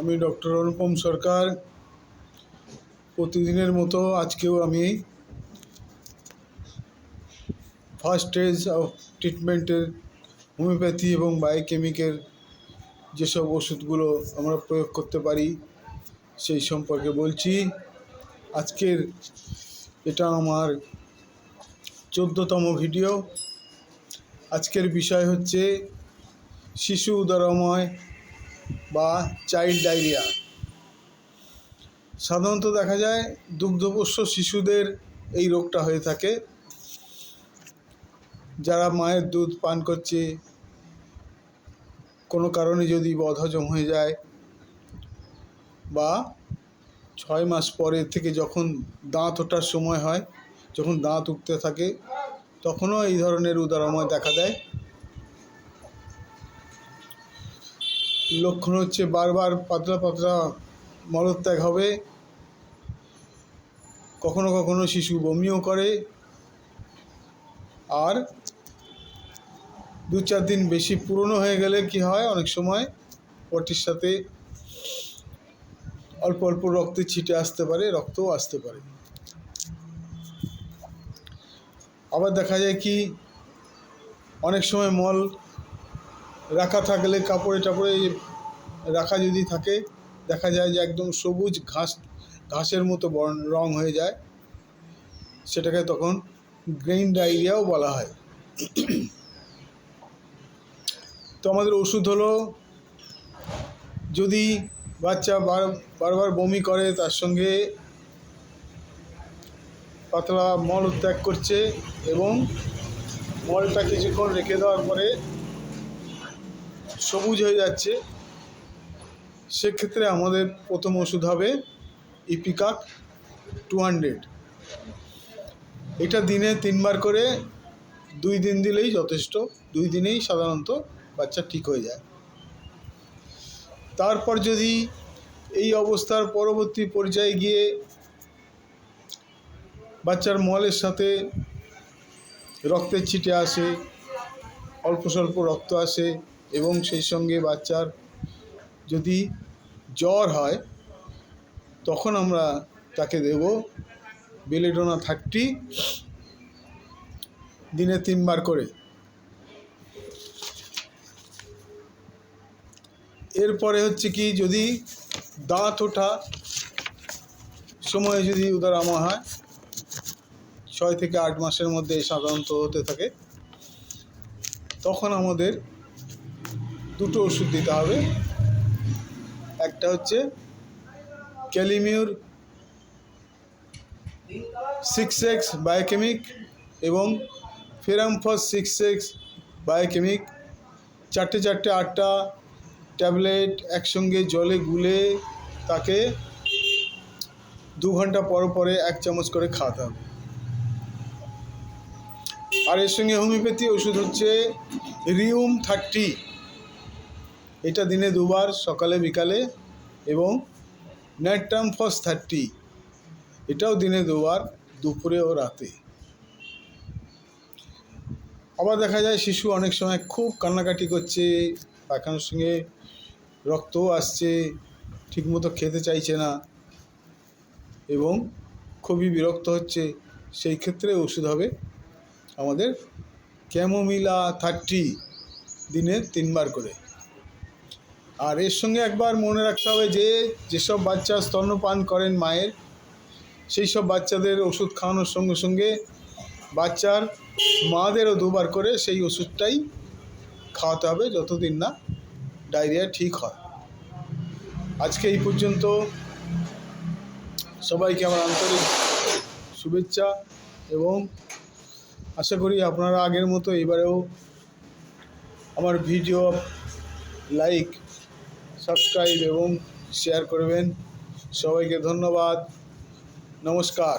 আমি ডক্টর অনুপম সরকার। প্রতিদিনের মতো আজকেও আমি ফার্স্ট স্টেজ অফ ট্রিটমেন্টের হোমিওপ্যাথি এবং বায়োকেমিকের যেসব ওষুধগুলো আমরা প্রয়োগ করতে পারি সেই সম্পর্কে বলছি। আজকের এটা আমার 14তম ভিডিও। আজকের বিষয় হচ্ছে শিশু উদরাময় বা চাইল্ড ডায়রিয়া। সাধারণত দেখা যায় দুগ্ধপোষ্য শিশুদের এই রোগটা হয়ে থাকে। যারা মায়ের দুধ পান করছে, কোনো কারণে যদি বদহজম হয়ে যায় বা 6 মাস পরে থেকে যখন দাঁত ওঠার সময় হয়, যখন দাঁত উঠতে থাকে তখনও এই ধরনের উদরাময় দেখা দেয়। লক্ষণ হচ্ছে বারবার পাতলা পাতলা মলত্যাগ হবে, কখনো কখনো শিশু বমিও করে, আর 2-4 দিন বেশি পুরনো হয়ে গেলে কি হয়, অনেক সময় পটির সাথে অল্প অল্প রক্তে ছিটে আসতে পারে, রক্তও আসতে পারে। আবার দেখা যায় কি, অনেক সময় মল রাখা থাকলে কাপড়ে টাপড়ে রাখা যদি থাকে, দেখা যায় যে একদম সবুজ ঘাসের মতো রং হয়ে যায়। সেটাকে তখন গ্রেইন ডায়রিয়াও বলা হয়। তো আমাদের ওষুধ হলো, যদি বাচ্চা বারবার বমি করে, তার সঙ্গে পাতলা মল ত্যাগ করছে এবং মলটা কিছুক্ষণ রেখে দেওয়ার পরে সবুজ হয়ে যাচ্ছে, সেক্ষেত্রে আমাদের প্রথম ওষুধ হবে ইপিকাক 200। এটা দিনে 3 বার করে 2 দিন দিলেই যথেষ্ট। 2 দিনেই সাধারণত বাচ্চা ঠিক হয়ে যায়। তারপর যদি এই অবস্থার পরবর্তী পর্যায়ে গিয়ে বাচ্চার মলের সাথে রক্তের ছিটে আসে, অল্প স্বল্প রক্ত আসে, এবং সেই সঙ্গে বাচ্চার যদি জ্বর হয়, তখন আমরা তাকে দেব বেলেডোনা 30 দিনে 3 বার করে। এরপরে হচ্ছে কি, যদি দাঁত ওঠা সময়ে যদি উদরাময় হয়, 6 থেকে 8 মাসের মধ্যে সাধারণত হতে থাকে, তখন আমাদের 2টো ওষুধ দিতে হবে। একটা হচ্ছে ক্যালিমিউর 6x বায়োকেমিক এবং ফেরামফস 6x বায়োকেমিক, 8টা ট্যাবলেট একসঙ্গে জলে গুলে তাকে 2 ঘন্টা পর পরে 1 চামচ করে খাওয়াতে হবে। আর এর সঙ্গে হোমিওপ্যাথি ওষুধ হচ্ছে রিউম 30, এটা দিনে 2 বার, সকালে বিকালে, এবং ন্যাট্রামফস 30, এটাও দিনে 2 বার, দুপুরে ও রাতে। আবার দেখা যায় শিশু অনেক সময় খুব কান্নাকাটি করছে, পায়খানার সঙ্গে রক্তও আসছে, ঠিকমতো খেতে চাইছে না এবং খুবই বিরক্ত হচ্ছে। সেই ক্ষেত্রে ওষুধ হবে আমাদের ক্যামোমিলা 30, দিনে 3 বার করে। আর এর সঙ্গে একবার মনে রাখতে হবে যে যেসব বাচ্চা স্তন্যপান করেন মায়ের, সেই সব বাচ্চাদের ওষুধ খাওয়ানোর সঙ্গে সঙ্গে বাচ্চার মাদেরও 2 বার করে সেই ওষুধটাই খাওয়াতে হবে, যতদিন না ডায়রিয়া ঠিক হয়। আজকে এই পর্যন্ত। সবাইকে আমার আন্তরিক শুভেচ্ছা, এবং আশা করি আপনারা আগের মতো এবারেও আমার ভিডিও লাইক, সাবস্ক্রাইব এবং শেয়ার করবেন। সবাইকে ধন্যবাদ। নমস্কার।